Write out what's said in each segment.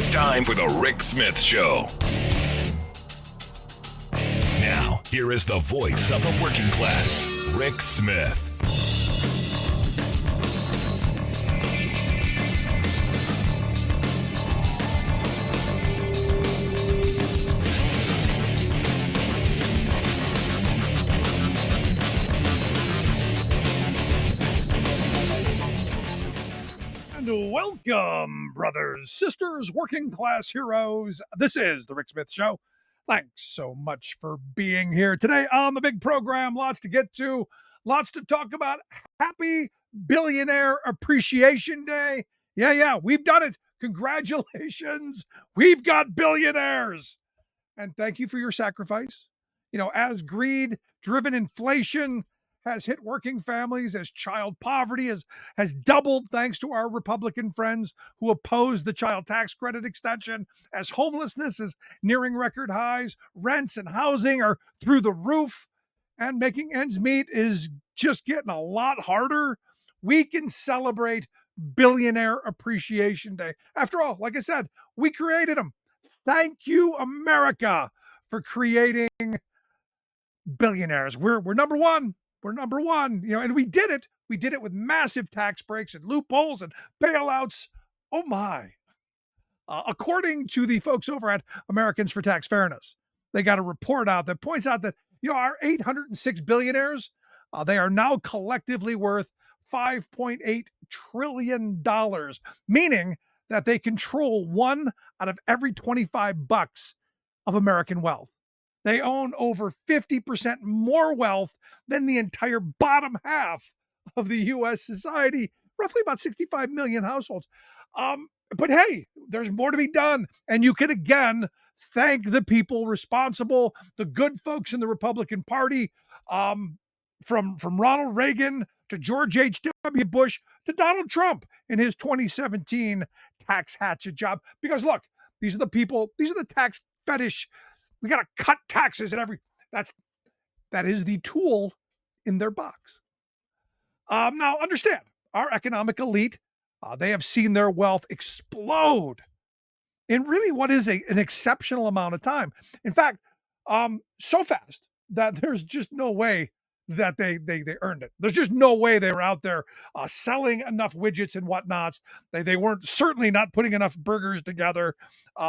It's time for the Rick Smith Show. Now, here is the voice of the working class, Rick Smith. Welcome, brothers, sisters, working class heroes. This is the Rick Smith Show. Thanks so much for being here today on the big program. Lots to get to, lots to talk about. Happy Billionaire Appreciation Day. Yeah, we've done it. Congratulations. We've got billionaires. And thank you for your sacrifice. You know, as greed-driven inflation has hit working families, as child poverty has doubled thanks to our Republican friends who oppose the child tax credit extension, as homelessness is nearing record highs, rents and housing are through the roof, and making ends meet is just getting a lot harder. We can celebrate Billionaire Appreciation Day. After all, like I said, we created them. Thank you, America, for creating billionaires. We're number one. We're number one, you know, and we did it. We did it with massive tax breaks and loopholes and bailouts. Oh my. According to the folks over at Americans for Tax Fairness, they got a report out that points out that, you know, our 806 billionaires, they are now collectively worth $5.8 trillion, meaning that they control 1 out of every 25 bucks of American wealth. They own over 50% more wealth than the entire bottom half of the U.S. society, roughly about 65 million households. But hey, there's more to be done. And you can again thank the people responsible, the good folks in the Republican Party, from Ronald Reagan to George H.W. Bush to Donald Trump in his 2017 tax hatchet job. Because look, these are the people, these are the tax fetish. We got to cut taxes and that is the tool in their box. Now understand, our economic elite, they have seen their wealth explode in really what is an exceptional amount of time. In fact, so fast that there's just no way that they earned it. There's just no way they were out there selling enough widgets and whatnots. They weren't certainly not putting enough burgers together.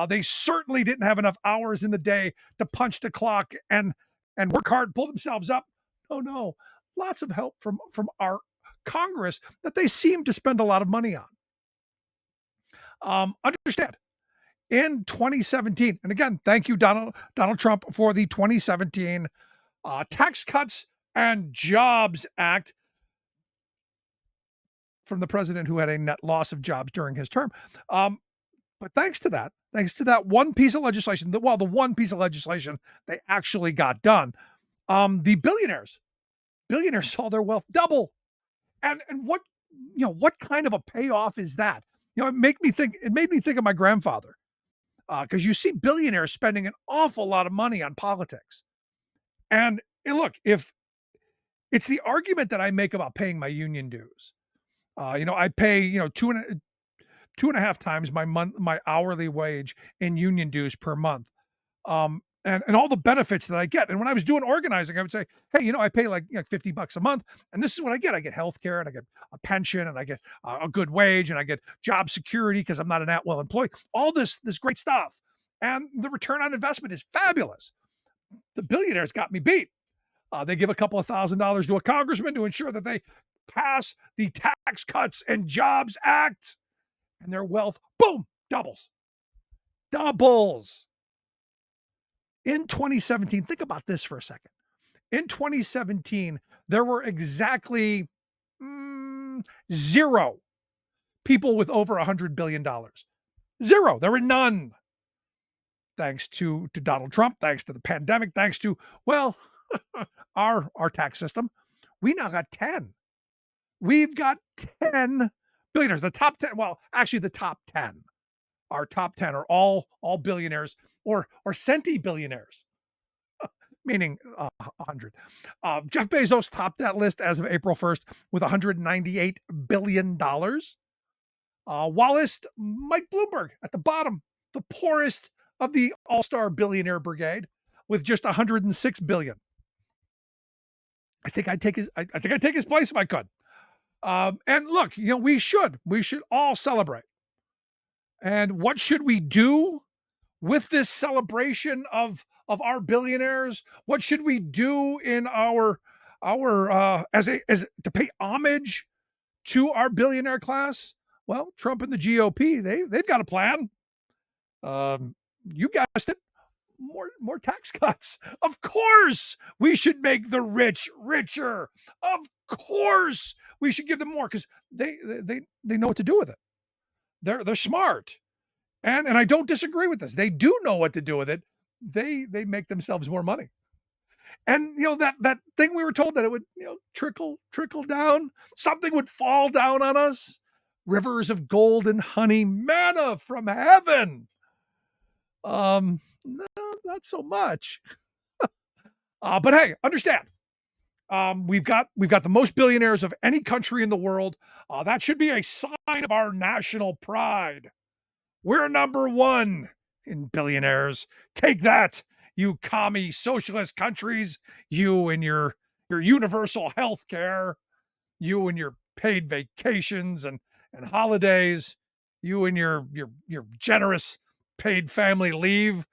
They certainly didn't have enough hours in the day to punch the clock and work hard, pull themselves up. No, lots of help from our Congress that they seem to spend a lot of money on. Understand, in 2017, and again, thank you, Donald Trump, for the 2017 Tax Cuts and Jobs Act from the president who had a net loss of jobs during his term. But thanks to that one piece of legislation, the one piece of legislation they actually got done, the billionaires saw their wealth double. And what kind of a payoff is that? You know, it made me think of my grandfather, because you see billionaires spending an awful lot of money on politics. And look, if it's the argument that I make about paying my union dues. I pay, two and a half times my hourly wage in union dues per month. And all the benefits that I get. And when I was doing organizing, I would say, hey, I pay like $50 a month. And this is what I get. I get healthcare and I get a pension and I get a good wage and I get job security because I'm not an at-will employee. All this great stuff. And the return on investment is fabulous. The billionaires got me beat. They give a couple of $1,000s to a congressman to ensure that they pass the Tax Cuts and Jobs Act, and their wealth, boom, doubles. In 2017, think about this for a second. In 2017, there were exactly 0 people with over $100 billion. 0. There were none. Thanks to Donald Trump, thanks to the pandemic, thanks to, our tax system, we now got 10. We've got 10 billionaires. The top 10, actually the top 10. Our top 10 are all billionaires or centi-billionaires, meaning 100. Jeff Bezos topped that list as of April 1st with $198 billion. Wallace, Mike Bloomberg at the bottom the poorest of the all-star billionaire brigade with just 106 billion. I think I'd take his place if I could. And look, we should all celebrate. And what should we do with this celebration of our billionaires? What should we do in our as to pay homage to our billionaire class? Well, Trump and the GOP, they've got a plan. You guessed it, more tax cuts. Of course, we should make the rich richer. Of course, we should give them more because they know what to do with it. They're smart, and I don't disagree with this. They do know what to do with it. They make themselves more money. And that thing we were told that it would trickle down, something would fall down on us, rivers of gold and honey, manna from heaven. No, not so much. But hey, understand. We've got the most billionaires of any country in the world. That should be a sign of our national pride. We're number one in billionaires. Take that, you commie socialist countries. You and your universal health care. You and your paid vacations and holidays. You and your generous paid family leave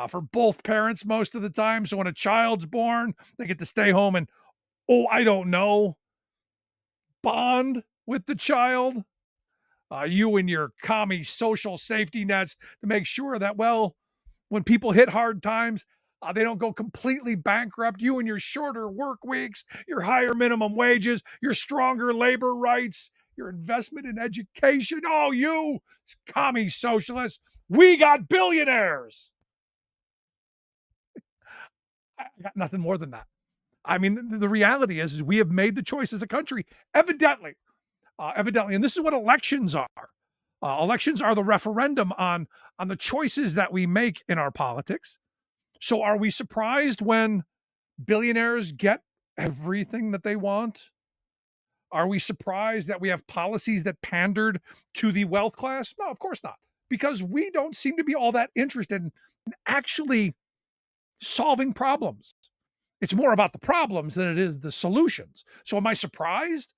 for both parents most of the time. So when a child's born, they get to stay home and, I don't know, bond with the child. You and your commie social safety nets to make sure that, well, when people hit hard times, they don't go completely bankrupt. You and your shorter work weeks, your higher minimum wages, your stronger labor rights, your investment in education. Oh, you commie socialists, we got billionaires. I got nothing more than that. I mean, the reality is we have made the choice as a country, evidently, and this is what elections are. Elections are the referendum on the choices that we make in our politics. So, are we surprised when billionaires get everything that they want? Are we surprised that we have policies that pandered to the wealth class? No, of course not, because we don't seem to be all that interested in actually solving problems. It's more about the problems than it is the solutions. So, am I surprised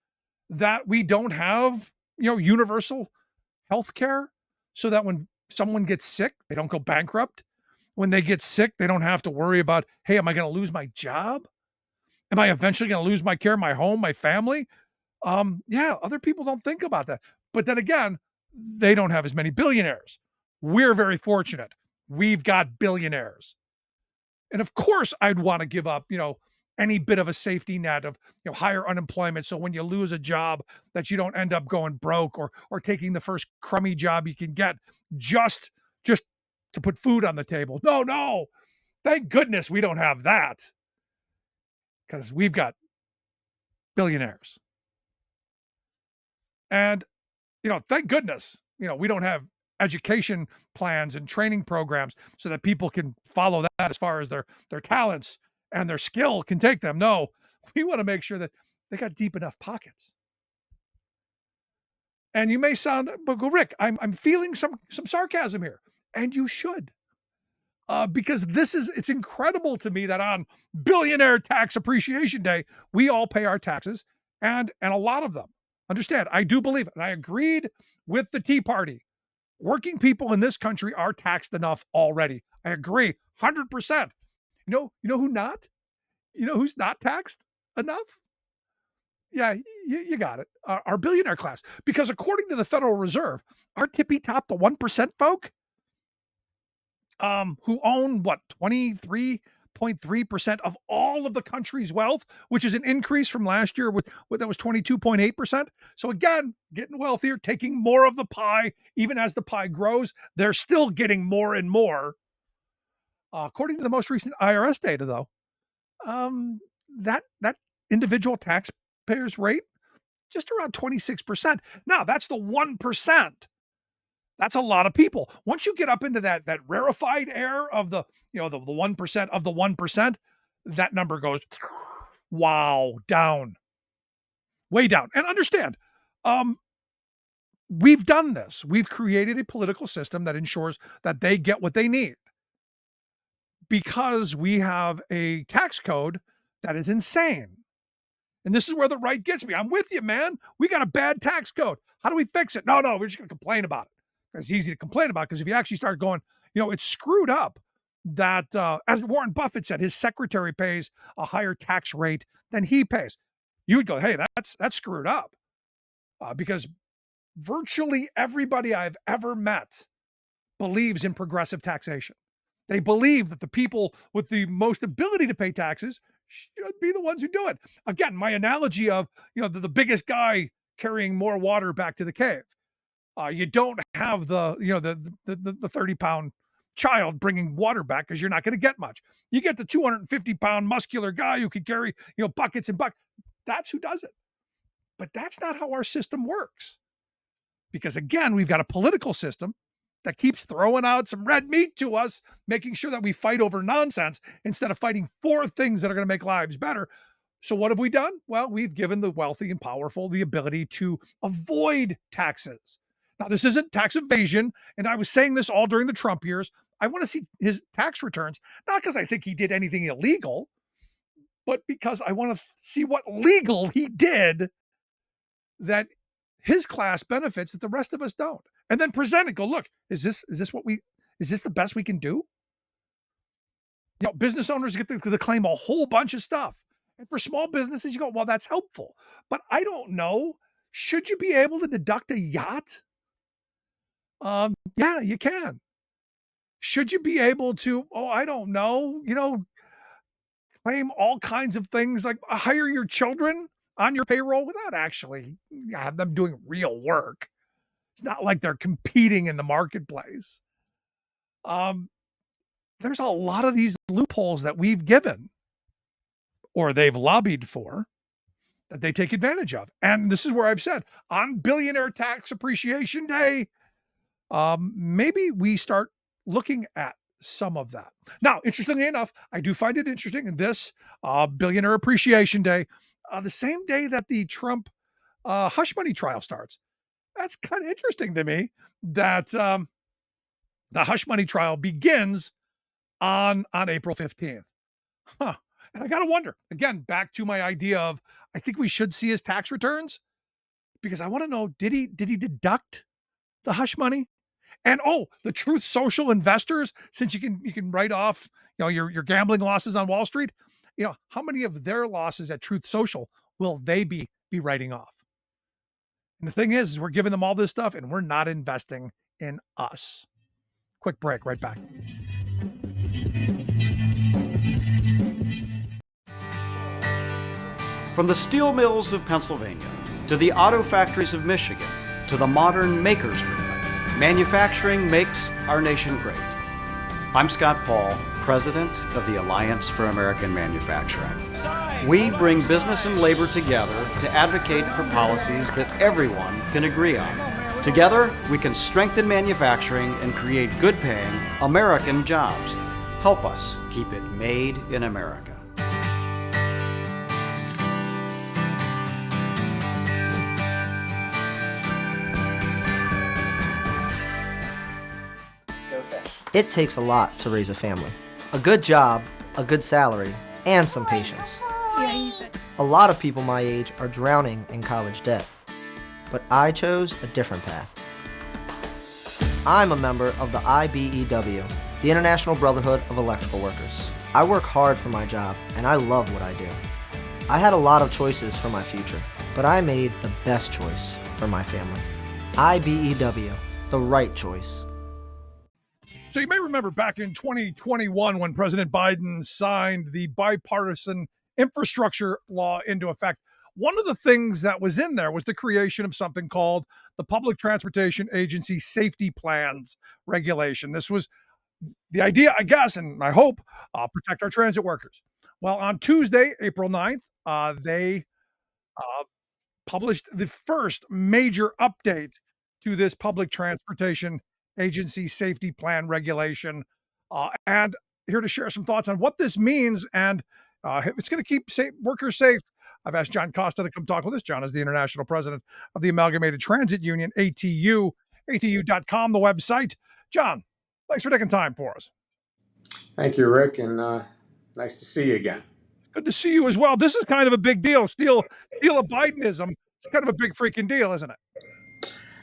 that we don't have universal health care so that when someone gets sick, they don't go bankrupt? When they get sick, they don't have to worry about, hey, am I going to lose my job? Am I eventually going to lose my care, my home, my family? Yeah, other people don't think about that. But then again, they don't have as many billionaires. We're very fortunate. We've got billionaires. And of course, I'd want to give up, any bit of a safety net of higher unemployment. So when you lose a job, that you don't end up going broke or taking the first crummy job you can get just to put food on the table. No, no. Thank goodness we don't have that because we've got billionaires. And thank goodness, we don't have education plans and training programs so that people can follow that as far as their talents and their skill can take them. No, we want to make sure that they got deep enough pockets. And you may sound, but go, Rick, I'm feeling some sarcasm here, and you should, because it's incredible to me that on Billionaire Tax Appreciation Day, we all pay our taxes, and a lot of them. Understand, I do believe it, and I agreed with the Tea Party. Working people in this country are taxed enough already. I agree, 100%. Who not? Who's not taxed enough? Yeah, you got it. Our billionaire class, because according to the Federal Reserve, our tippy top, the 1% folk, who own what 23.3% of all of the country's wealth, which is an increase from last year with that was 22.8%. So again, getting wealthier, taking more of the pie, even as the pie grows, they're still getting more and more. According to the most recent IRS data, though, that individual taxpayers rate just around 26%. Now that's the 1%. That's a lot of people. Once you get up into that rarefied air of the 1% of the 1%, that number goes wow, down, way down. And understand, we've done this. We've created a political system that ensures that they get what they need because we have a tax code that is insane. And this is where the right gets me. I'm with you, man. We got a bad tax code. How do we fix it? No, we're just going to complain about it. It's easy to complain about because if you actually start going, it's screwed up that, as Warren Buffett said, his secretary pays a higher tax rate than he pays. You would go, hey, that's screwed up because virtually everybody I've ever met believes in progressive taxation. They believe that the people with the most ability to pay taxes should be the ones who do it. Again, my analogy of the biggest guy carrying more water back to the cave. You don't have the 30-pound child bringing water back because you're not going to get much. You get the 250-pound muscular guy who can carry buckets and buckets. That's who does it. But that's not how our system works. Because again, we've got a political system that keeps throwing out some red meat to us, making sure that we fight over nonsense instead of fighting for things that are going to make lives better. So what have we done? Well, we've given the wealthy and powerful the ability to avoid taxes. Now, this isn't tax evasion, and I was saying this all during the Trump years. I want to see his tax returns, not because I think he did anything illegal, but because I want to see what legal he did that his class benefits that the rest of us don't. And then present it, go, look, is this the best we can do? Business owners get to claim a whole bunch of stuff. And for small businesses, you go, well, that's helpful. But I don't know. Should you be able to deduct a yacht? Yeah, you can. Should you be able to, I don't know, claim all kinds of things like hire your children on your payroll without actually have them doing real work? It's not like they're competing in the marketplace. There's a lot of these loopholes that we've given or they've lobbied for that they take advantage of. And this is where I've said on Billionaire Tax Appreciation Day, maybe we start looking at some of that. Now, interestingly enough, I do find it interesting in this Billionaire Appreciation Day, the same day that the Trump hush money trial starts. That's kind of interesting to me that the hush money trial begins on April 15th. Huh. And I got to wonder, again, back to my idea of, I think we should see his tax returns because I want to know, did he deduct the hush money? And the Truth Social investors, since you can write off, your gambling losses on Wall Street, how many of their losses at Truth Social will they be writing off? And the thing is we're giving them all this stuff and we're not investing in us. Quick break, right back. From the steel mills of Pennsylvania to the auto factories of Michigan to the modern makers movement, manufacturing makes our nation great. I'm Scott Paul, president of the Alliance for American Manufacturing. We bring business and labor together to advocate for policies that everyone can agree on. Together, we can strengthen manufacturing and create good-paying American jobs. Help us keep it made in America. It takes a lot to raise a family. A good job, a good salary, and some patience. A lot of people my age are drowning in college debt. But I chose a different path. I'm a member of the IBEW, the International Brotherhood of Electrical Workers. I work hard for my job, and I love what I do. I had a lot of choices for my future, but I made the best choice for my family. IBEW, the right choice. So you may remember back in 2021 when President Biden signed the bipartisan infrastructure law into effect. One of the things that was in there was the creation of something called the Public Transportation Agency Safety Plans Regulation. This was the idea, I guess, and I hope, protect our transit workers. Well, on Tuesday, April 9th, they published the first major update to this Public Transportation Agency Safety Plan Regulation. And here to share some thoughts on what this means and if it's going to keep workers safe, I've asked John Costa to come talk with us. John is the international president of the Amalgamated Transit Union, ATU, atu.com, the website. John, thanks for taking time for us. Thank you, Rick, and nice to see you again. Good to see you as well. This is kind of a big deal. Steal of Bidenism. It's kind of a big freaking deal, isn't it?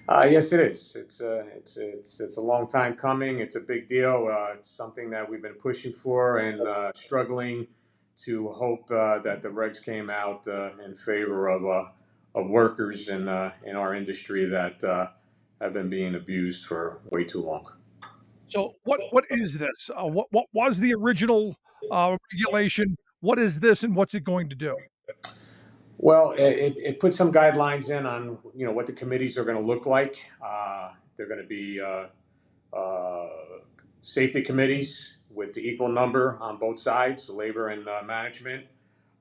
Yes, it is. It's a long time coming. It's a big deal. It's something that we've been pushing for and struggling to hope that the regs came out in favor of workers in our industry that have been being abused for way too long. So what is this? What was the original regulation? What is this, and what's it going to do? Well, it puts some guidelines in on what the committees are going to look like. They're going to be safety committees with the equal number on both sides, labor and management.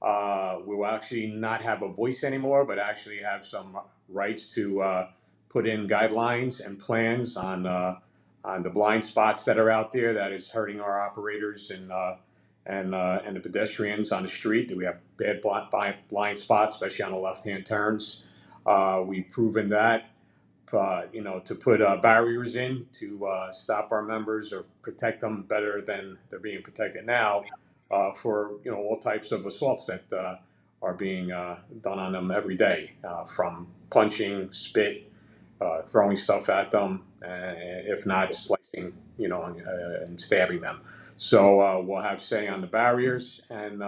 We will actually not have a voice anymore, but actually have some rights to put in guidelines and plans on the blind spots that are out there that is hurting our operators and the pedestrians on the street. We have bad blind spots, especially on the left-hand turns. We've proven that, to put barriers in to stop our members or protect them better than they're being protected now for all types of assaults that are being done on them every day, from punching, spit, throwing stuff at them, if not slicing, and stabbing them. So we'll have say on the barriers and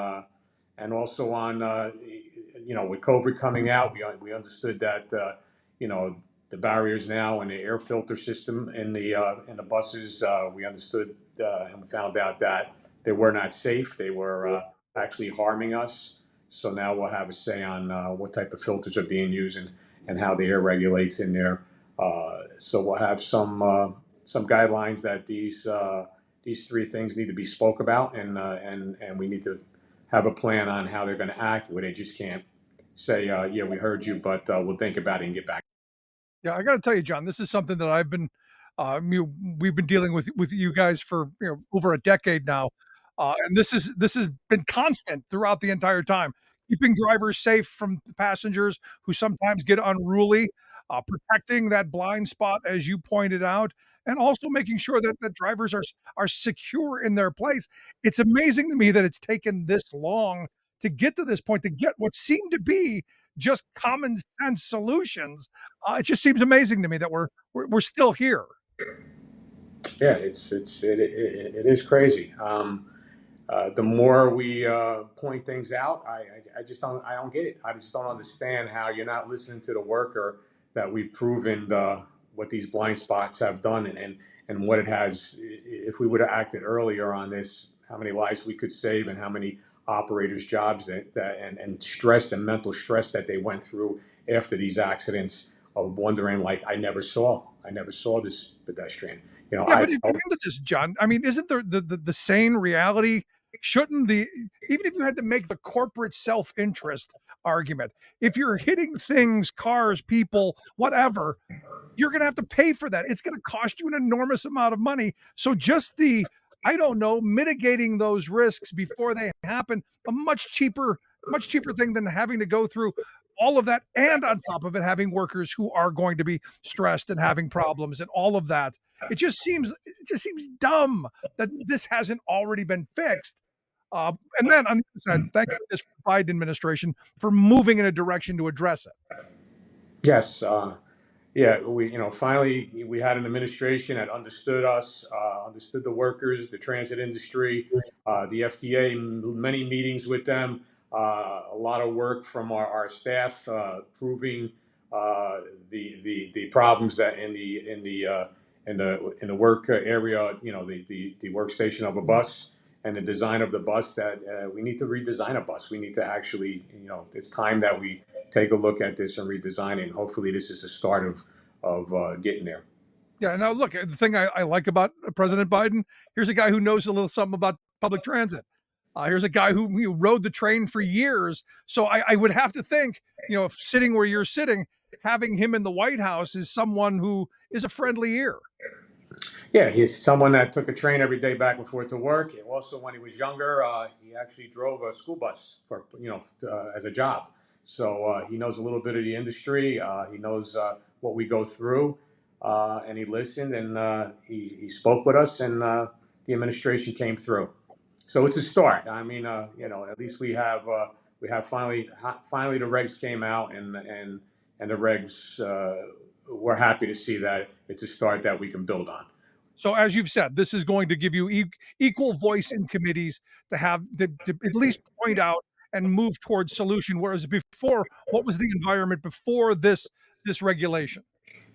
also on, with COVID coming out, we understood that, the barriers now and the air filter system in the buses, we understood and we found out that they were not safe. They were actually harming us. So now we'll have a say on what type of filters are being used and how the air regulates in there. So we'll have some guidelines that these three things need to be spoke about, and we need to have a plan on how they're going to act, where they just can't say, yeah, we heard you, but we'll think about it and get back. Yeah, I got to tell you, John, this is something that I've been, we've been dealing with you guys for over a decade now, and this has been constant throughout the entire time, keeping drivers safe from passengers who sometimes get unruly, protecting that blind spot as you pointed out, and also making sure that drivers are secure in their place. It's amazing to me that it's taken this long to get to this point, to get what seemed to be just common sense solutions. It just seems amazing to me that we're still here. Yeah, it is crazy. The more we point things out, I just don't get it. I just don't understand how you're not listening to the worker that we've proven what these blind spots have done and what it has. If we would have acted earlier on this, how many lives we could save and how many operators' jobs and stress and mental stress that they went through after these accidents, of wondering, like, I never saw this pedestrian. Yeah, but at the end of this, John, I mean, isn't the sane reality? Shouldn't even if you had to make the corporate self-interest argument, if you're hitting things, cars, people, whatever, you're going to have to pay for that. It's going to cost you an enormous amount of money. So just I don't know, mitigating those risks before they happen, a much cheaper thing than having to go through all of that, and on top of it, having workers who are going to be stressed and having problems and all of that. It just seems dumb that this hasn't already been fixed. And then on the other side, thank goodness for the Biden administration for moving in a direction to address it. Yes. Yeah, finally we had an administration that understood us, understood the workers, the transit industry, the FTA, many meetings with them, a lot of work from our staff, proving the problems that in the work area, the workstation of a bus and the design of the bus, that we need to redesign a bus. We need to actually, it's time that we take a look at this and redesign it. And hopefully this is the start of getting there. Yeah. Now, look, the thing I like about President Biden, here's a guy who knows a little something about public transit. Here's a guy who rode the train for years. So I would have to think, if sitting where you're sitting, having him in the White House is someone who is a friendly ear. Yeah, he's someone that took a train every day back and forth to work. And also, when he was younger, he actually drove a school bus for as a job. So he knows a little bit of the industry. He knows what we go through, and he listened, and he spoke with us, and the administration came through. So it's a start. I mean, at least we have finally the regs came out, and the regs. We're happy to see that it's a start that we can build on. So, as you've said, this is going to give you equal voice in committees to have to at least point out and move towards solution. Whereas before, what was the environment before this regulation?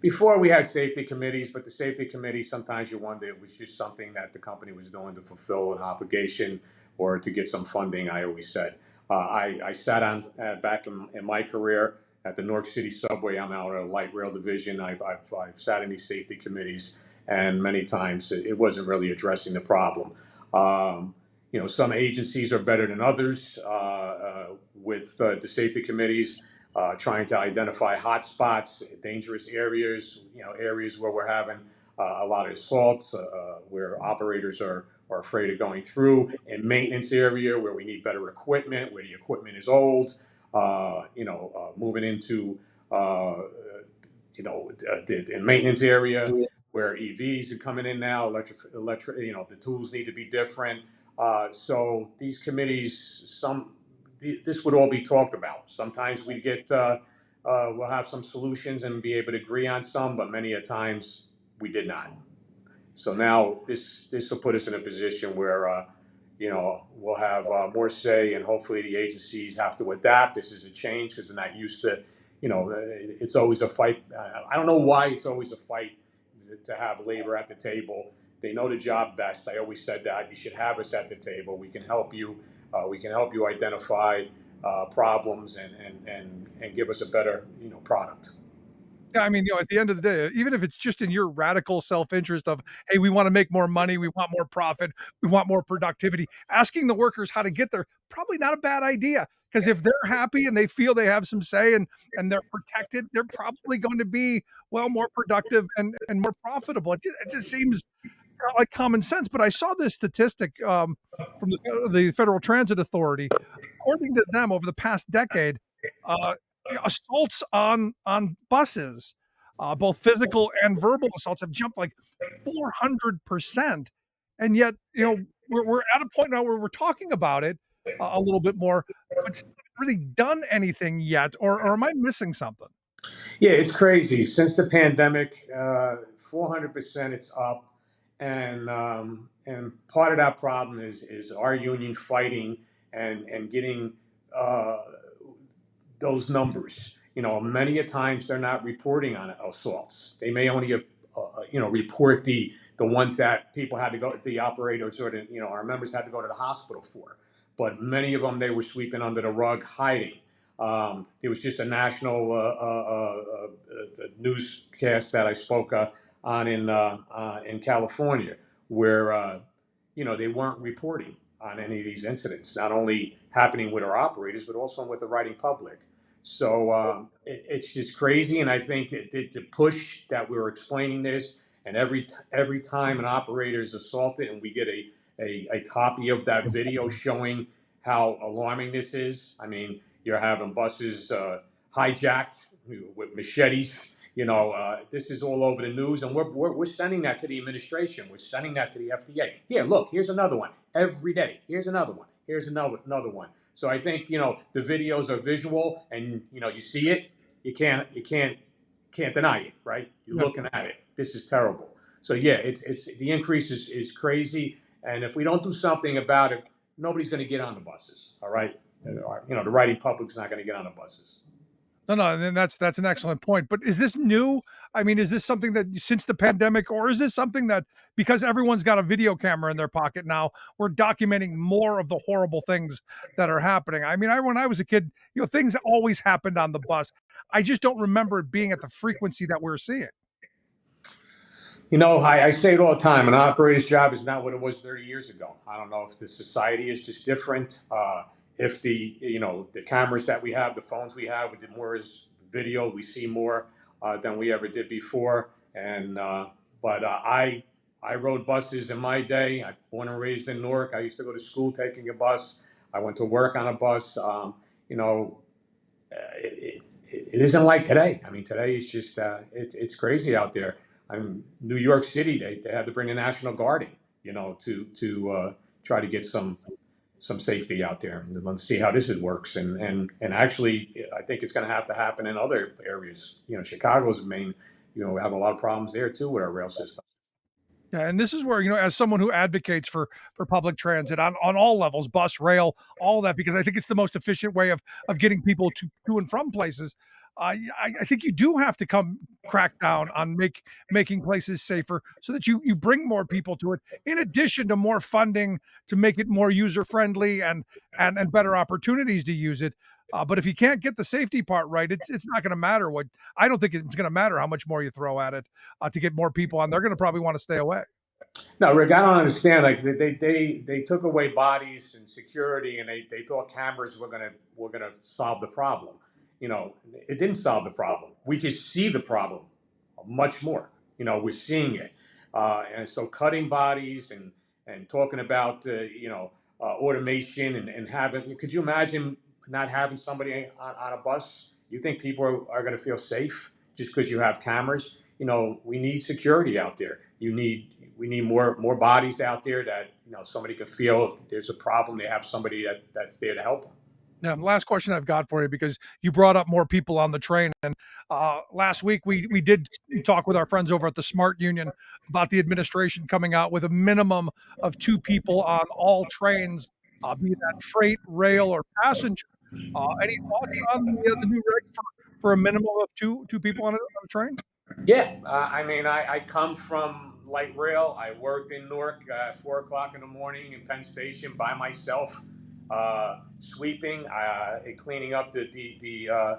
Before we had safety committees, but the safety committee, sometimes you wonder it was just something that the company was doing to fulfill an obligation or to get some funding. I always said I sat on back in my career at the New York City subway. I'm out at a light rail division. I've sat in these safety committees, and many times it wasn't really addressing the problem. Some agencies are better than others with the safety committees. Trying to identify hot spots, dangerous areas, areas where we're having a lot of assaults, where operators are afraid of going through, in maintenance area where we need better equipment, where the equipment is old, moving into, in maintenance area where EVs are coming in now, the tools need to be different. So these committees, this would all be talked about. Sometimes we'll have some solutions and be able to agree on some, but many a times we did not. So now this will put us in a position where we'll have more say, and hopefully the agencies have to adapt. This is a change because they're not used to. It's always a fight. I don't know why it's always a fight to have labor at the table. They know the job best. I always said that you should have us at the table. We can help you. We can help you identify problems and give us a better product. Yeah, I mean, at the end of the day, even if it's just in your radical self-interest of, hey, we want to make more money, we want more profit, we want more productivity, asking the workers how to get there, probably not a bad idea. Because if they're happy and they feel they have some say and they're protected, they're probably going to be, well, more productive and more profitable. It just seems like common sense. But I saw this statistic from the Federal Transit Authority. According to them, over the past decade, uh, assaults on buses, both physical and verbal assaults, have jumped like 400%. And yet, we're at a point now where we're talking about it a little bit more, but it's not really done anything yet. Or am I missing something? Yeah, it's crazy. Since the pandemic, 400% it's up, and part of that problem is our union fighting and getting those numbers. Many a times they're not reporting on assaults. They may only report the ones that people had to go, the operators or our members had to go to the hospital for. But many of them they were sweeping under the rug, hiding. There was just a national newscast that I spoke on in California, where they weren't reporting on any of these incidents, not only happening with our operators, but also with the riding public. So it's just crazy, and I think the push that we were explaining this, and every time an operator is assaulted, and we get a copy of that video showing how alarming this is. I mean, you're having buses hijacked with machetes. This is all over the news, and we're sending that to the administration. We're sending that to the FDA. Here, look, here's another one. Every day, here's another one. Here's another one. So I think the videos are visual, and you see it. You can't deny it, right? You're looking at it. This is terrible. So yeah, it's the increase is crazy, and if we don't do something about it, nobody's going to get on the buses. All right, the riding public's not going to get on the buses. No, and that's an excellent point. But is this new? I mean, is this something that since the pandemic, or is this something that because everyone's got a video camera in their pocket now, we're documenting more of the horrible things that are happening? I mean, when I was a kid, things always happened on the bus. I just don't remember it being at the frequency that we're seeing. I say it all the time. An operator's job is not what it was 30 years ago. I don't know if the society is just different. If the cameras that we have, the phones we have, we did more as video. We see more than we ever did before. And but I rode buses in my day. I born and raised in Newark. I used to go to school taking a bus. I went to work on a bus. it isn't like today. I mean, today is just it's crazy out there. I mean, New York City, they had to bring the National Guard in, to try to get some safety out there. And let's see how this works. And actually, I think it's going to have to happen in other areas. Chicago's main. We have a lot of problems there too with our rail system. Yeah, and this is where, as someone who advocates for public transit on all levels, bus, rail, all that, because I think it's the most efficient way of getting people to and from places. I think you do have to come crack down on making places safer so that you bring more people to it. In addition to more funding to make it more user friendly and better opportunities to use it. But if you can't get the safety part right, it's not going to matter what. I don't think it's going to matter how much more you throw at it to get more people on. They're going to probably want to stay away. No, Rick, I don't understand. Like they took away bodies and security, and they thought cameras were gonna solve the problem. It didn't solve the problem. We just see the problem much more. We're seeing it, and so cutting bodies and talking about automation and having. Could you imagine not having somebody on a bus? You think people are going to feel safe just because you have cameras? We need security out there. We need more bodies out there that somebody can feel if there's a problem, they have somebody that's there to help them. Now, last question I've got for you, because you brought up more people on the train, and last week we did talk with our friends over at the Smart Union about the administration coming out with a minimum of 2 people on all trains, be that freight, rail, or passenger. Any thoughts on the new reg for a minimum of two people on a train? Yeah, I mean, I come from light rail. I worked in Newark at 4 o'clock in the morning in Penn Station by myself, sweeping, and cleaning up the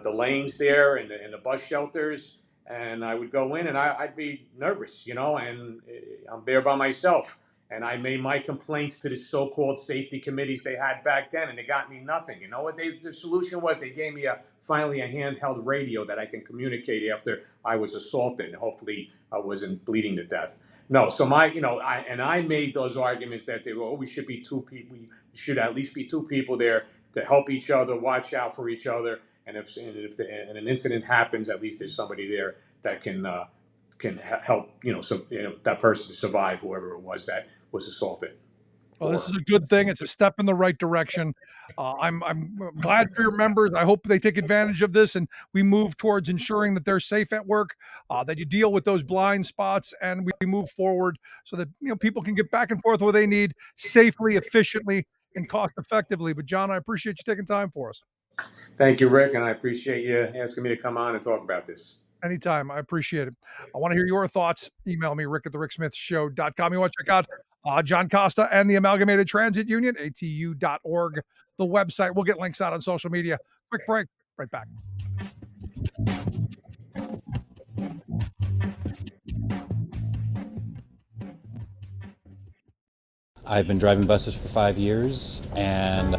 lanes there and the bus shelters. And I would go in and I'd be nervous, and I'm there by myself. And I made my complaints to the so-called safety committees they had back then, and they got me nothing. You know what the solution was? They gave me finally a handheld radio that I can communicate after I was assaulted, and hopefully I wasn't bleeding to death. No, so I made those arguments that we should be 2 people. We should at least be 2 people there to help each other, watch out for each other, and if an incident happens, at least there's somebody there that can help that person to survive, whoever it was that was assaulted. Well, this is a good thing. It's a step in the right direction. I'm glad for your members. I hope they take advantage of this and we move towards ensuring that they're safe at work, that you deal with those blind spots, and we move forward so that people can get back and forth where they need safely, efficiently, and cost effectively. But John, I appreciate you taking time for us. Thank you, Rick, and I appreciate you asking me to come on and talk about this. Anytime. I appreciate it. I want to hear your thoughts. Email me, rick@thericksmithshow.com. You want to check out John Costa and the Amalgamated Transit Union, atu.org, the website. We'll get links out on social media. Quick break. Right back. I've been driving buses for 5 years, and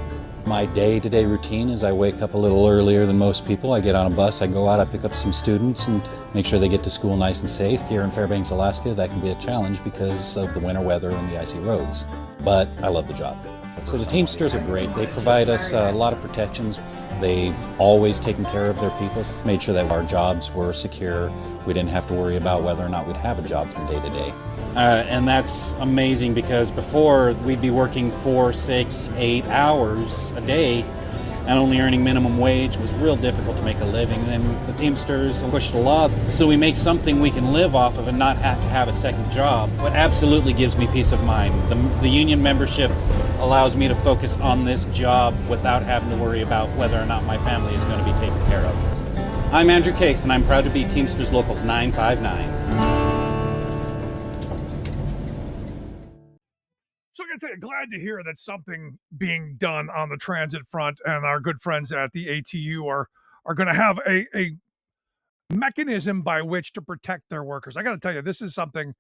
my day-to-day routine is I wake up a little earlier than most people. I get on a bus, I go out, I pick up some students and make sure they get to school nice and safe. Here in Fairbanks, Alaska, that can be a challenge because of the winter weather and the icy roads. But I love the job. So the Teamsters are great. They provide us a lot of protections. They've always taken care of their people, made sure that our jobs were secure. We didn't have to worry about whether or not we'd have a job from day to day. And that's amazing because before we'd be working 4, 6, 8 hours a day and only earning minimum wage was real difficult to make a living. And then the Teamsters pushed a lot so we make something we can live off of and not have to have a second job. What absolutely gives me peace of mind, the union membership allows me to focus on this job without having to worry about whether or not my family is going to be taken care of. I'm Andrew Case, and I'm proud to be Teamsters Local 959. So I'm going to tell you, glad to hear that something being done on the transit front, and our good friends at the ATU are going to have a mechanism by which to protect their workers. I got to tell you, this is something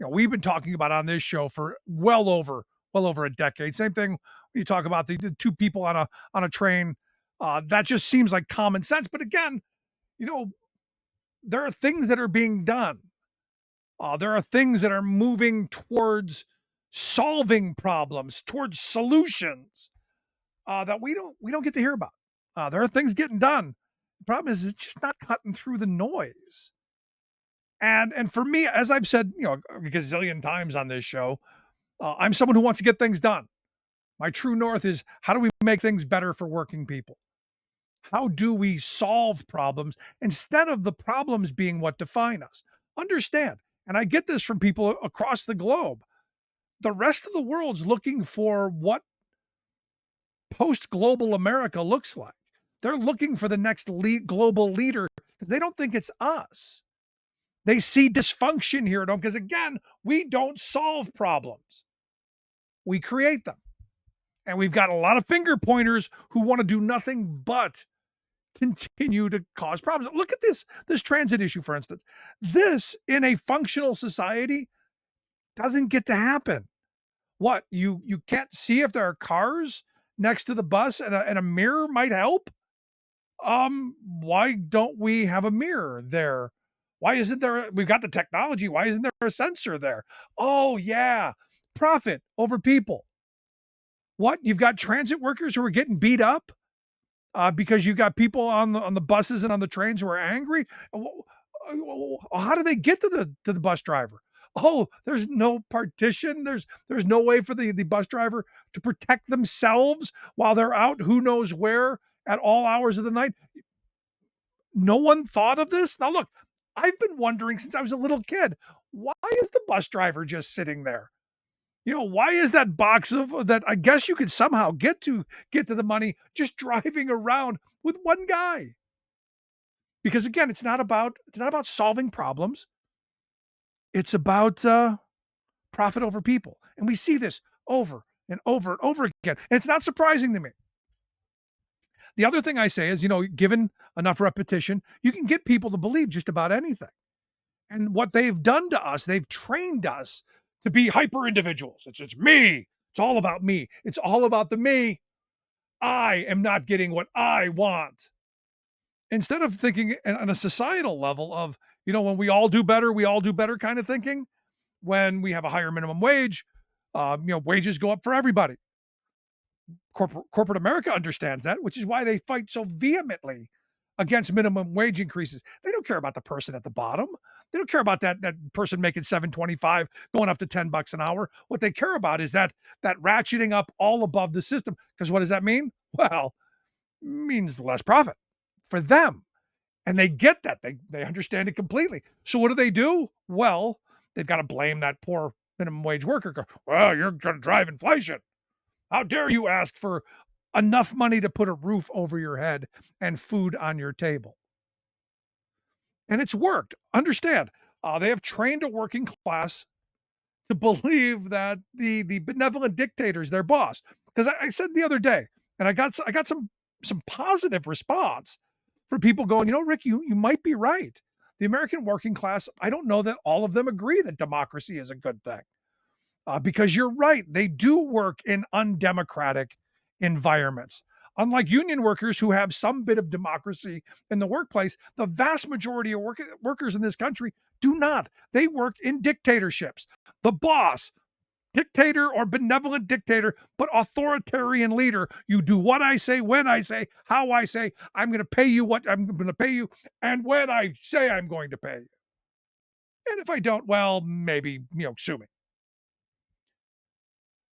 we've been talking about on this show for well over a decade. Same thing when you talk about the 2 people on a train. That just seems like common sense. But again, there are things that are being done. There are things that are moving towards solving problems, towards solutions that we don't get to hear about. There are things getting done. The problem is it's just not cutting through the noise. And for me, as I've said, a gazillion times on this show, I'm someone who wants to get things done. My true north is, how do we make things better for working people? How do we solve problems instead of the problems being what define us? Understand, and I get this from people across the globe. The rest of the world's looking for what post-global America looks like. They're looking for the next global leader because they don't think it's us. They see dysfunction here, because again, we don't solve problems. We create them. And we've got a lot of finger pointers who want to do nothing but continue to cause problems. Look at this transit issue, for instance. This, in a functional society, doesn't get to happen. What, you can't see if there are cars next to the bus and a mirror might help? Why don't we have a mirror there? Why isn't there? We've got the technology. Why isn't there a sensor there? Oh yeah, profit over people. What, you've got transit workers who are getting beat up because you've got people on the buses and on the trains who are angry. How do they get to the bus driver? Oh, there's no partition. There's no way for the bus driver to protect themselves while they're out who knows where at all hours of the night. No one thought of this. Now look, I've been wondering since I was a little kid, why is the bus driver just sitting there? Why is that box of that? I guess you could somehow get to the money just driving around with one guy. Because again, it's not about solving problems. It's about profit over people. And we see this over and over and over again. And it's not surprising to me. The other thing I say is, given enough repetition, you can get people to believe just about anything. And what they've done to us, they've trained us to be hyper individuals. It's me. It's all about me. It's all about the me. I am not getting what I want. Instead of thinking on a societal level of, when we all do better kind of thinking, when we have a higher minimum wage, wages go up for everybody. Corporate America understands that, which is why they fight so vehemently against minimum wage increases. They don't care about the person at the bottom. They don't care about that person making $7.25 going up to $10 an hour. What they care about is that ratcheting up all above the system. Because what does that mean? Well, it means less profit for them. And they get that. They understand it completely. So what do? Well, they've got to blame that poor minimum wage worker. Well, you're going to drive inflation. How dare you ask for enough money to put a roof over your head and food on your table? And it's worked. Understand, they have trained a working class to believe that the benevolent dictator is their boss. Because I said the other day, and I got some positive response for people going, Rick, you might be right. The American working class, I don't know that all of them agree that democracy is a good thing. Because you're right, they do work in undemocratic environments. Unlike union workers who have some bit of democracy in the workplace, the vast majority of workers in this country do not. They work in dictatorships. The boss, dictator or benevolent dictator, but authoritarian leader. You do what I say, when I say, how I say. I'm going to pay you what I'm going to pay you, and when I say I'm going to pay you. And if I don't, well, maybe, sue me.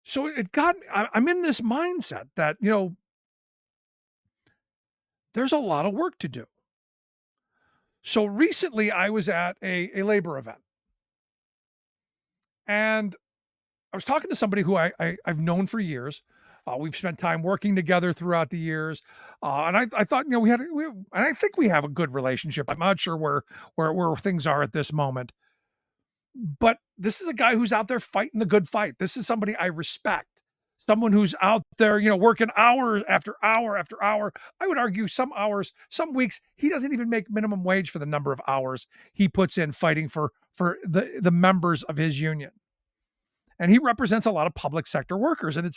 So I'm in this mindset that, there's a lot of work to do. So recently I was at a labor event, and I was talking to somebody who I've known for years. We've spent time working together throughout the years. And I thought, and I think we have a good relationship. I'm not sure where things are at this moment. But this is a guy who's out there fighting the good fight. This is somebody I respect. Someone who's out there, working hour after hour after hour. I would argue some weeks, he doesn't even make minimum wage for the number of hours he puts in fighting for the members of his union. And he represents a lot of public sector workers. And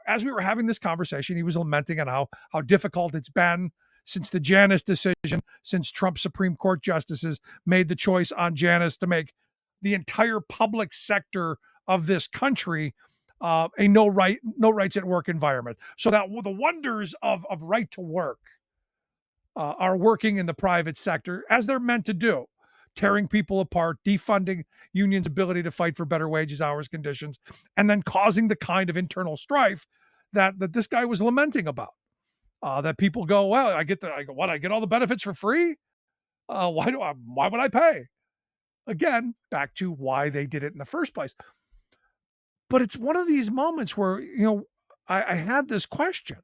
as we were having this conversation, he was lamenting on how difficult it's been since the Janus decision, since Trump Supreme Court justices made the choice on Janus to make the entire public sector of this country a no rights at work environment, so that the wonders of right to work are working in the private sector as they're meant to do, tearing people apart, defunding unions' ability to fight for better wages, hours, conditions, and then causing the kind of internal strife that this guy was lamenting about. That people go, well, I get all the benefits for free. Why would I pay? Again, back to why they did it in the first place. But it's one of these moments where, I had this question,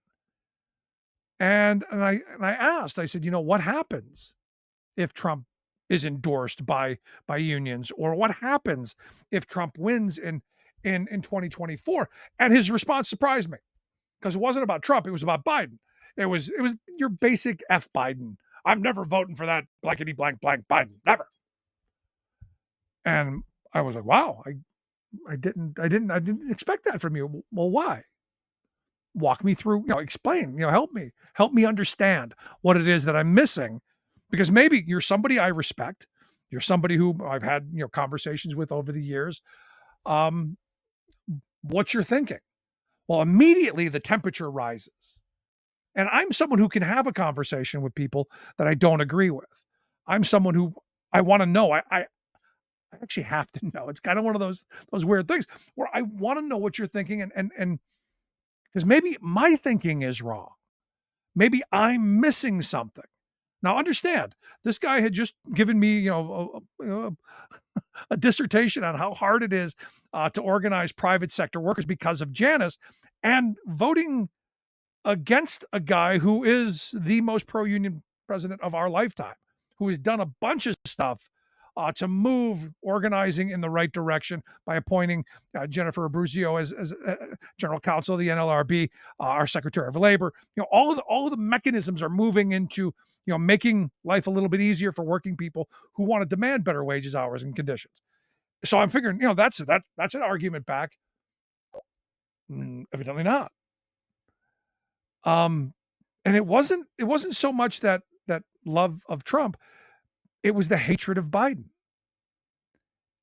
and I asked, I said, what happens if Trump is endorsed by unions, or what happens if Trump wins in 2024? And his response surprised me, because it wasn't about Trump, it was about Biden. It was your basic F Biden. I'm never voting for that blankety blank blank Biden, never. And I was like, wow, I didn't expect that from you. Well, why? Walk me through, explain, help me understand what it is that I'm missing, because maybe you're somebody I respect. You're somebody who I've had, conversations with over the years. Um, what's your thinking? Well, immediately the temperature rises. And I'm someone who can have a conversation with people that I don't agree with. I'm someone who I want to know. I actually have to know. It's kind of one of those weird things where I want to know what you're thinking, and because maybe my thinking is wrong. Maybe I'm missing something. Now, understand, this guy had just given me, a dissertation on how hard it is to organize private sector workers because of Janus, and voting against a guy who is the most pro-union president of our lifetime, who has done a bunch of stuff to move organizing in the right direction by appointing Jennifer Abruzzo as general counsel of the NLRB, our Secretary of Labor. All of the mechanisms are moving into making life a little bit easier for working people who want to demand better wages, hours, and conditions. So I'm figuring, that's an argument back. Evidently not. And it wasn't so much that love of Trump, it was the hatred of Biden.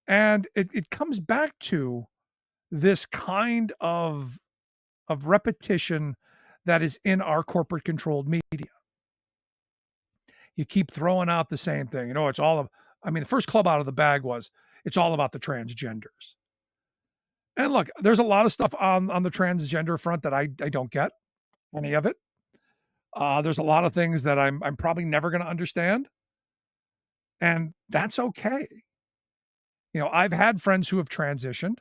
And it comes back to this kind of repetition that is in our corporate controlled media. You keep throwing out the same thing. The first club out of the bag was, it's all about the transgenders. And look, there's a lot of stuff on the transgender front that I don't get any of it. There's a lot of things that I'm probably never going to understand, and that's okay. I've had friends who have transitioned,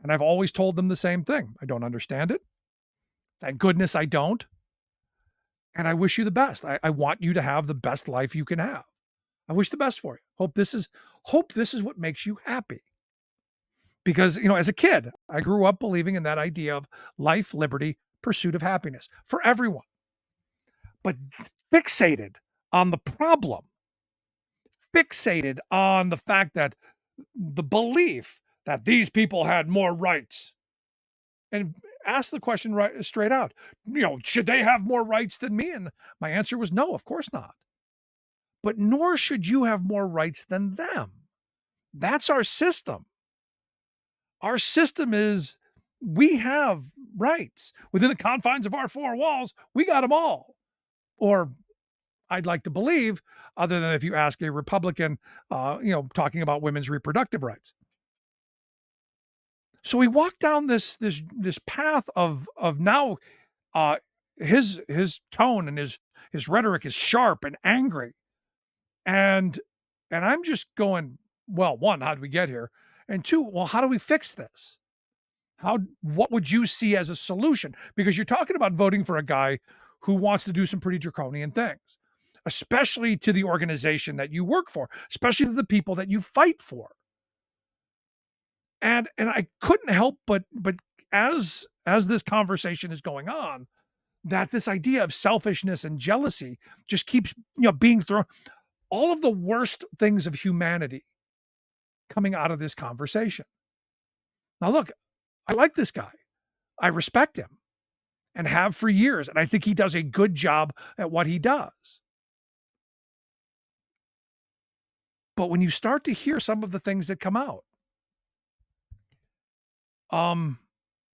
and I've always told them the same thing. I don't understand it. Thank goodness I don't. And I wish you the best. I want you to have the best life you can have. I wish the best for you. Hope this is what makes you happy. Because, as a kid, I grew up believing in that idea of life, liberty, pursuit of happiness for everyone. But fixated on the problem, fixated on the fact that the belief that these people had more rights, and ask the question right straight out, should they have more rights than me? And my answer was no, of course not. But nor should you have more rights than them. That's our system. Our system is, we have rights within the confines of our four walls. We got them all. Or I'd like to believe, other than if you ask a Republican, talking about women's reproductive rights. So we walk down this path of now, his tone and his rhetoric is sharp and angry, and I'm just going, well, one, how did we get here? And two, well, how do we fix this? What would you see as a solution? Because you're talking about voting for a guy who wants to do some pretty draconian things, especially to the organization that you work for, especially to the people that you fight for. And I couldn't help but as this conversation is going on, that this idea of selfishness and jealousy just keeps being thrown. All of the worst things of humanity coming out of this conversation. Now, look, I like this guy. I respect him and have for years. And I think he does a good job at what he does. But when you start to hear some of the things that come out,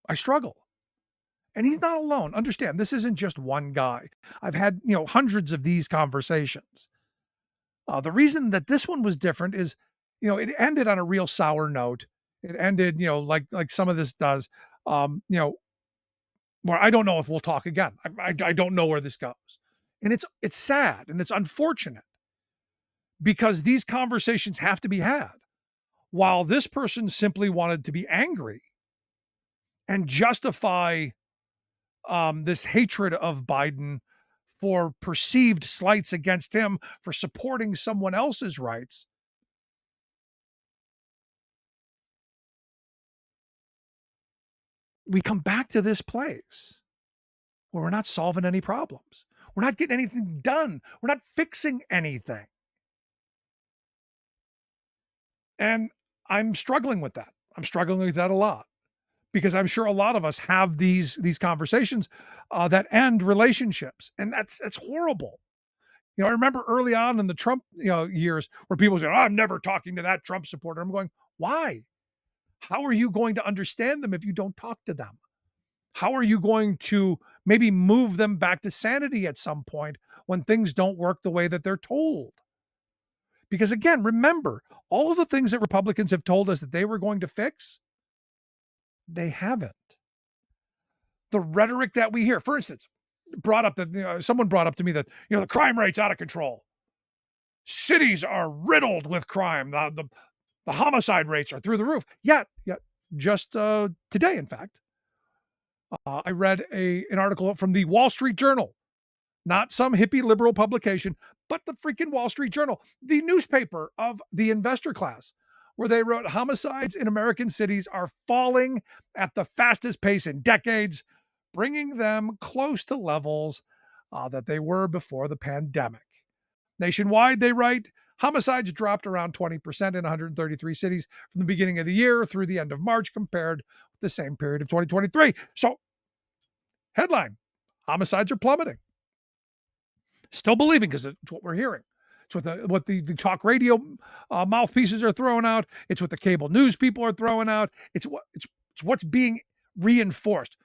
I struggle. And he's not alone. Understand, this isn't just one guy. I've had, hundreds of these conversations. The reason that this one was different is, it ended on a real sour note. It ended, like some of this does, where I don't know if we'll talk again. I don't know where this goes. And it's sad and it's unfortunate because these conversations have to be had. While this person simply wanted to be angry and justify this hatred of Biden for perceived slights against him for supporting someone else's rights. We come back to this place where we're not solving any problems. We're not getting anything done. We're not fixing anything. And I'm struggling with that. I'm struggling with that a lot because I'm sure a lot of us have these conversations that end relationships, and that's horrible. I remember early on in the Trump years where people say, oh, "I'm never talking to that Trump supporter." I'm going, why? How are you going to understand them if you don't talk to them? How are you going to maybe move them back to sanity at some point when things don't work the way that they're told? Because again, remember, all of the things that Republicans have told us that they were going to fix, they haven't. The rhetoric that we hear, for instance, someone brought up to me that, the crime rate's out of control. Cities are riddled with crime. The homicide rates are through the roof. Yet just today, in fact, I read an article from the Wall Street Journal, not some hippie liberal publication, but the freaking Wall Street Journal, the newspaper of the investor class, where they wrote homicides in American cities are falling at the fastest pace in decades, bringing them close to levels that they were before the pandemic. Nationwide, they write, homicides dropped around 20% in 133 cities from the beginning of the year through the end of March compared with the same period of 2023. So, headline, homicides are plummeting. Still believing because it's what we're hearing. It's what the talk radio mouthpieces are throwing out. It's what the cable news people are throwing out. It's what's being reinforced.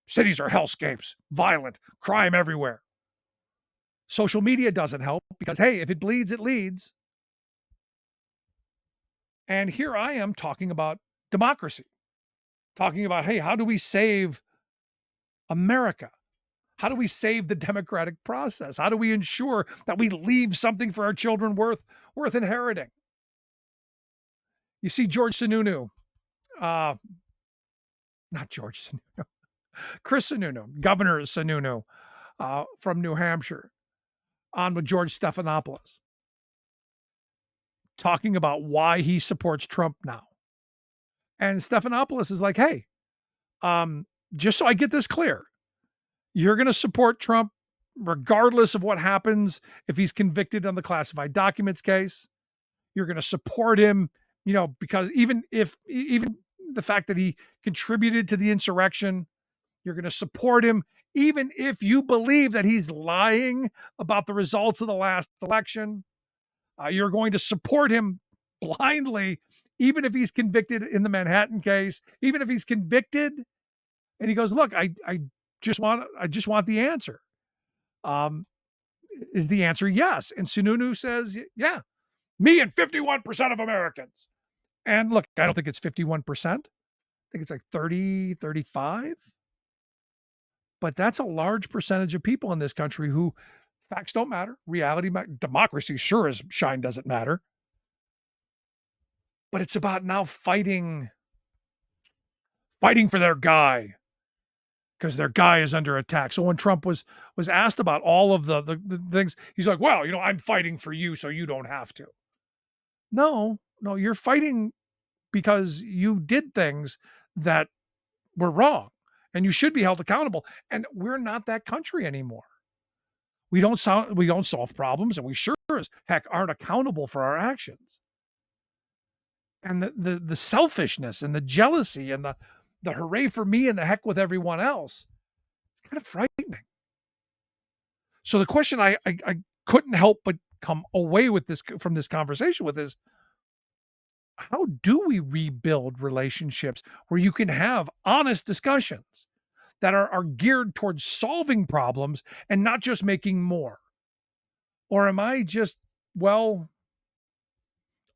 Cities are hellscapes, violent, crime everywhere. Social media doesn't help because, hey, if it bleeds, it leads. And here I am talking about democracy, talking about, hey, how do we save America? How do we save the democratic process? How do we ensure that we leave something for our children worth inheriting? You see George Sununu, not George Sununu, Chris Sununu, Governor Sununu from New Hampshire, on with George Stephanopoulos, talking about why he supports Trump now. And Stephanopoulos is like, hey, just so I get this clear, you're going to support Trump regardless of what happens if he's convicted on the classified documents case. You're going to support him, because even the fact that he contributed to the insurrection, you're going to support him even if you believe that he's lying about the results of the last election. You're going to support him blindly, even if he's convicted in the Manhattan case, even if he's convicted. And he goes, look, I just want the answer. Is the answer yes? And Sununu says, yeah, me and 51% of Americans. And look, I don't think it's 51%. I think it's like 30, 35. But that's a large percentage of people in this country who facts don't matter. Reality, democracy sure as shine doesn't matter. But it's about now fighting for their guy, because their guy is under attack. So when Trump was asked about all of the things, he's like, well, I'm fighting for you so you don't have to. No, you're fighting because you did things that were wrong and you should be held accountable. And we're not that country anymore. We don't solve problems, and we sure as heck aren't accountable for our actions. And the selfishness and the jealousy and the hooray for me and the heck with everyone else, it's kind of frightening. So the question I couldn't help but come away with from this conversation with is, how do we rebuild relationships where you can have honest discussions that are geared towards solving problems and not just making more? Or am I just, well,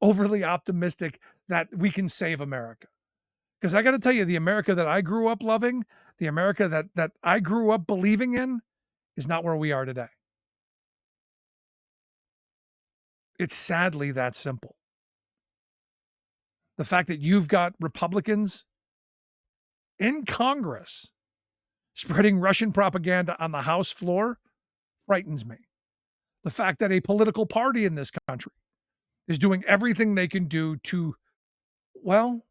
overly optimistic that we can save America? Because I got to tell you, the America that I grew up loving, the America that I grew up believing in, is not where we are today. It's sadly that simple. The fact that you've got Republicans in Congress spreading Russian propaganda on the House floor frightens me. The fact that a political party in this country is doing everything they can do to, well,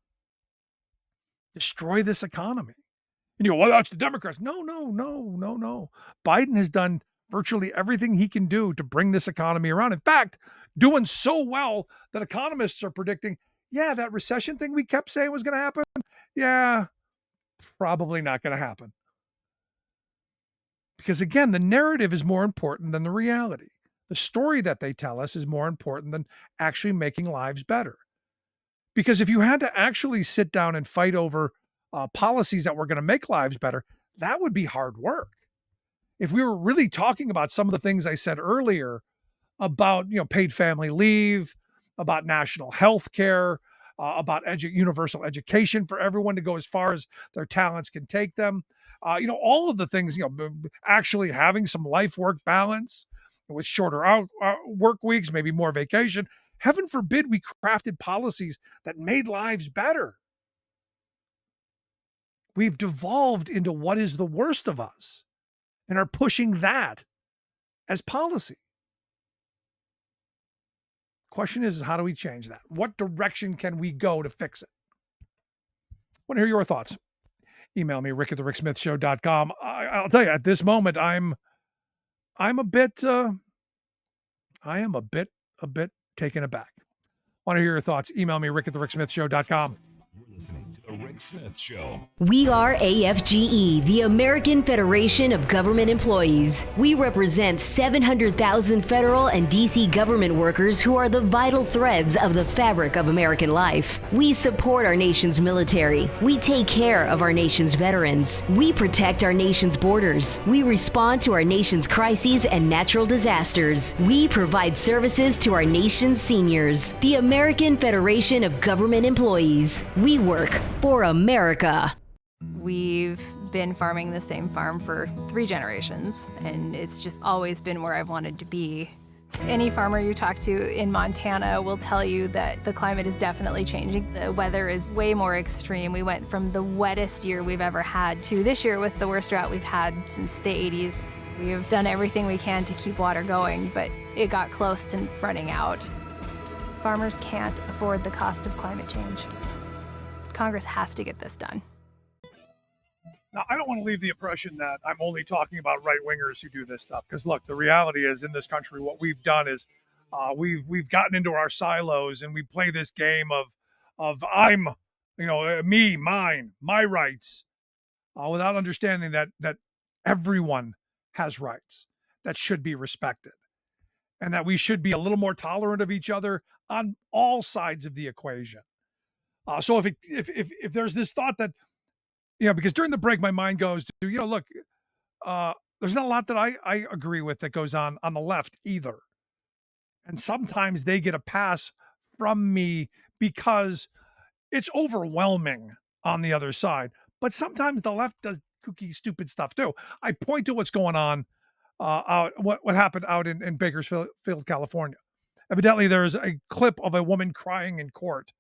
destroy this economy. And you go, well, that's the Democrats. No, no, no, no, no. Biden has done virtually everything he can do to bring this economy around. In fact, doing so well that economists are predicting, yeah, that recession thing we kept saying was going to happen. Yeah, probably not going to happen. Because again, the narrative is more important than the reality. The story that they tell us is more important than actually making lives better. Because if you had to actually sit down and fight over policies that were going to make lives better, that would be hard work. If we were really talking about some of the things I said earlier about, paid family leave, about national health care, about universal education for everyone to go as far as their talents can take them, all of the things, actually having some life work balance with shorter work weeks, maybe more vacation. Heaven forbid we crafted policies that made lives better. We've devolved into what is the worst of us and are pushing that as policy. Question is, how do we change that? What direction can we go to fix it? I want to hear your thoughts. Email me, rick@thericksmithshow.com. I'll tell you, at this moment, I'm a bit taken aback. Want to hear your thoughts? Email me, rick@thericksmithshow.com. You're listening to The Rick Smith Show. We are AFGE, the American Federation of Government Employees. We represent 700,000 federal and D.C. government workers who are the vital threads of the fabric of American life. We support our nation's military. We take care of our nation's veterans. We protect our nation's borders. We respond to our nation's crises and natural disasters. We provide services to our nation's seniors. The American Federation of Government Employees. We work for America. We've been farming the same farm for 3 generations, and it's just always been where I've wanted to be. Any farmer you talk to in Montana will tell you that the climate is definitely changing. The weather is way more extreme. We went from the wettest year we've ever had to this year with the worst drought we've had since the 80s. We have done everything we can to keep water going, but it got close to running out. Farmers can't afford the cost of climate change. Congress has to get this done. Now, I don't want to leave the impression that I'm only talking about right-wingers who do this stuff. Because look, the reality is in this country, what we've done is we've gotten into our silos and we play this game of I'm, me, mine, my rights, without understanding that everyone has rights that should be respected, and that we should be a little more tolerant of each other on all sides of the equation. So if there's this thought that, because during the break, my mind goes to, look, there's not a lot that I agree with that goes on the left either. And sometimes they get a pass from me because it's overwhelming on the other side. But sometimes the left does kooky, stupid stuff too. I point to what's going on what happened out in Bakersfield, California. Evidently, there's a clip of a woman crying in court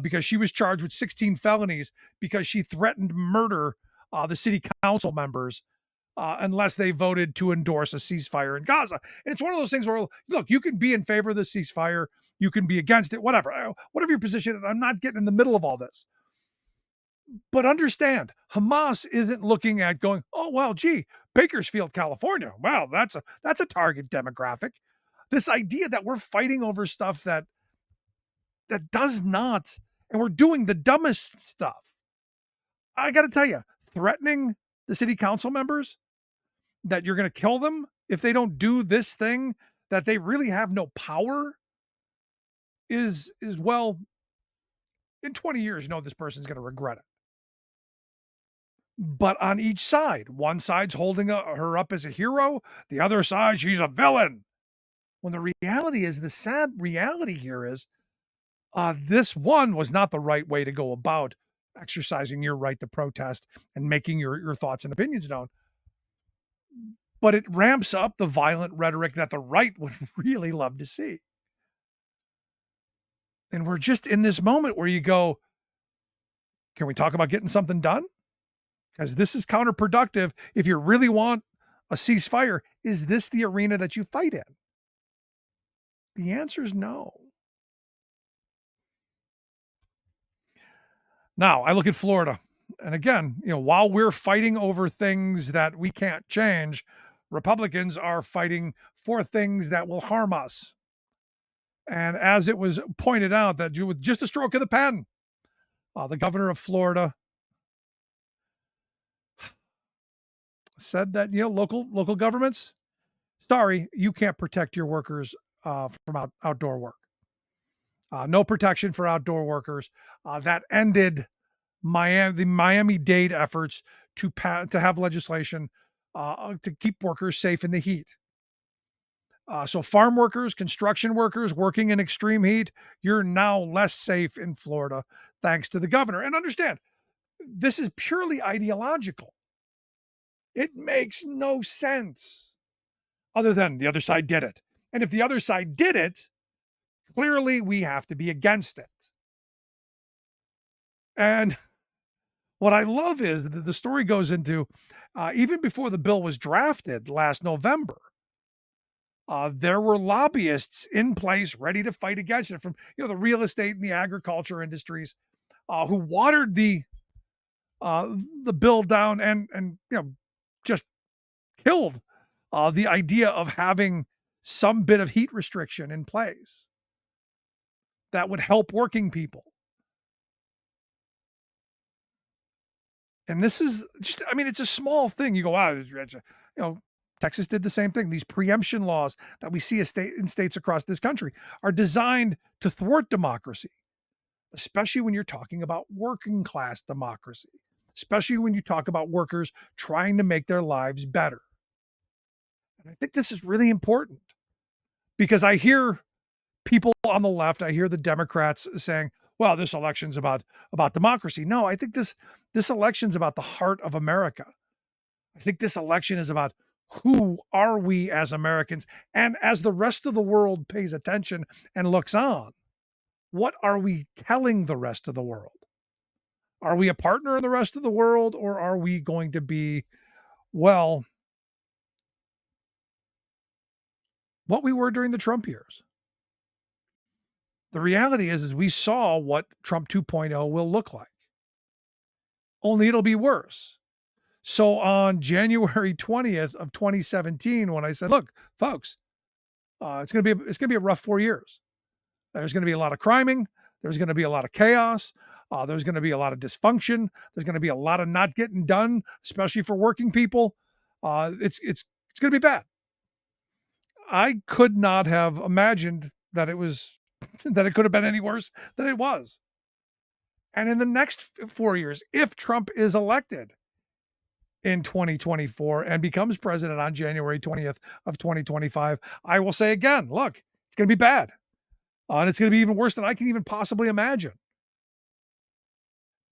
because she was charged with 16 felonies because she threatened murder the city council members unless they voted to endorse a ceasefire in Gaza. And it's one of those things where, look, you can be in favor of the ceasefire, you can be against it, whatever your position. I'm not getting in the middle of all this. But understand, Hamas isn't looking at going, oh, well, gee, Bakersfield, California. Wow, that's a target demographic. This idea that we're fighting over stuff that does not, and we're doing the dumbest stuff. I got to tell you, threatening the city council members that you're going to kill them if they don't do this thing, that they really have no power is well, in 20 years, this person's going to regret it. But on each side, one side's holding her up as a hero, the other side, she's a villain. When the reality is, the sad reality here is, this one was not the right way to go about exercising your right to protest and making your thoughts and opinions known. But it ramps up the violent rhetoric that the right would really love to see. And we're just in this moment where you go, can we talk about getting something done? Because this is counterproductive. If you really want a ceasefire, is this the arena that you fight in? The answer is no. Now, I look at Florida, and again, while we're fighting over things that we can't change, Republicans are fighting for things that will harm us. And as it was pointed out, that with just a stroke of the pen, the governor of Florida said that local governments, sorry, you can't protect your workers from outdoor work. No protection for outdoor workers. That ended the Miami-Dade efforts to have legislation to keep workers safe in the heat. So farm workers, construction workers working in extreme heat, you're now less safe in Florida thanks to the governor. And understand, this is purely ideological. It makes no sense other than the other side did it. And if the other side did it, clearly we have to be against it. And what I love is that the story goes into, even before the bill was drafted last November, there were lobbyists in place ready to fight against it from, the real estate and the agriculture industries, who watered the bill down and just killed the idea of having some bit of heat restriction in place that would help working people. And this is just, it's a small thing. You go, Texas did the same thing. These preemption laws that we see in states across this country are designed to thwart democracy, especially when you're talking about working class democracy, especially when you talk about workers trying to make their lives better. And I think this is really important because I hear people on the left, I hear the Democrats saying, well, this election's about democracy. No, I think this election's about the heart of America. I think this election is about who are we as Americans, and as the rest of the world pays attention and looks on, what are we telling the rest of the world? Are we a partner in the rest of the world, or are we going to be, well, what we were during the Trump years? The reality is we saw what Trump 2.0 will look like. Only it'll be worse. So on January 20th of 2017, when I said, look, folks, it's going to be a rough 4 years. There's going to be a lot of criming. There's going to be a lot of chaos. There's going to be a lot of dysfunction. There's going to be a lot of not getting done, especially for working people. It's going to be bad. I could not have imagined that it could have been any worse than it was. And in the next 4 years, if Trump is elected in 2024 and becomes president on January 20th of 2025, I will say again, look, it's going to be bad. And it's going to be even worse than I can even possibly imagine.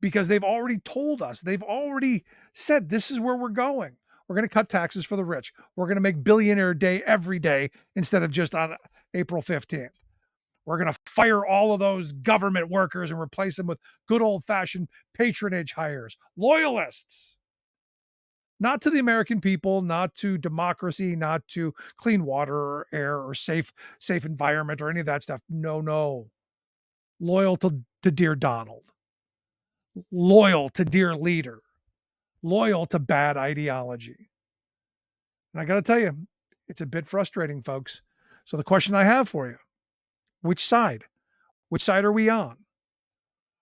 Because they've already told us, they've already said, this is where we're going. We're going to cut taxes for the rich. We're going to make Billionaire Day every day instead of just on April 15th. We're going to fire all of those government workers and replace them with good old-fashioned patronage hires, loyalists. Not to the American people, not to democracy, not to clean water or air or safe environment or any of that stuff. No. Loyal to dear Donald. Loyal to dear leader. Loyal to bad ideology. And I got to tell you, it's a bit frustrating, folks. So the question I have for you, which side? Which side are we on?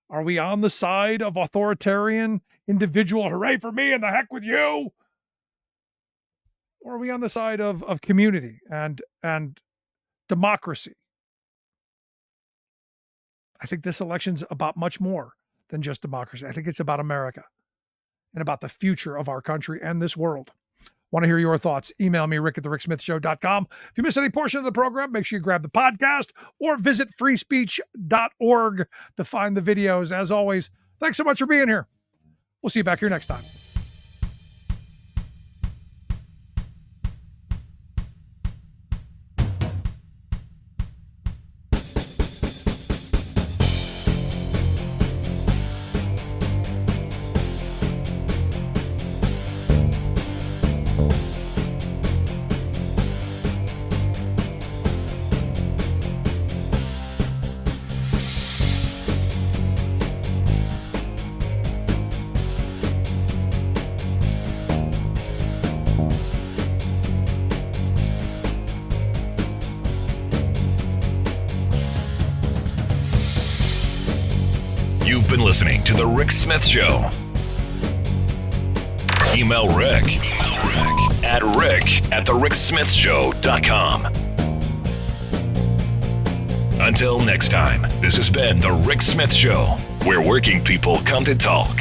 Are we on the side of authoritarian individual, hooray for me and the heck with you? Or are we on the side of community and democracy? I think this election's about much more than just democracy. I think it's about America and about the future of our country and this world. Want to hear your thoughts? Email me, rick@thericksmithshow.com. If you miss any portion of the program, make sure you grab the podcast or visit freespeech.org to find the videos. As always, thanks so much for being here. We'll see you back here next time. You've been listening to The Rick Smith Show. Email Rick at rick@thericksmithshow.com. Until next time, this has been The Rick Smith Show, where working people come to talk.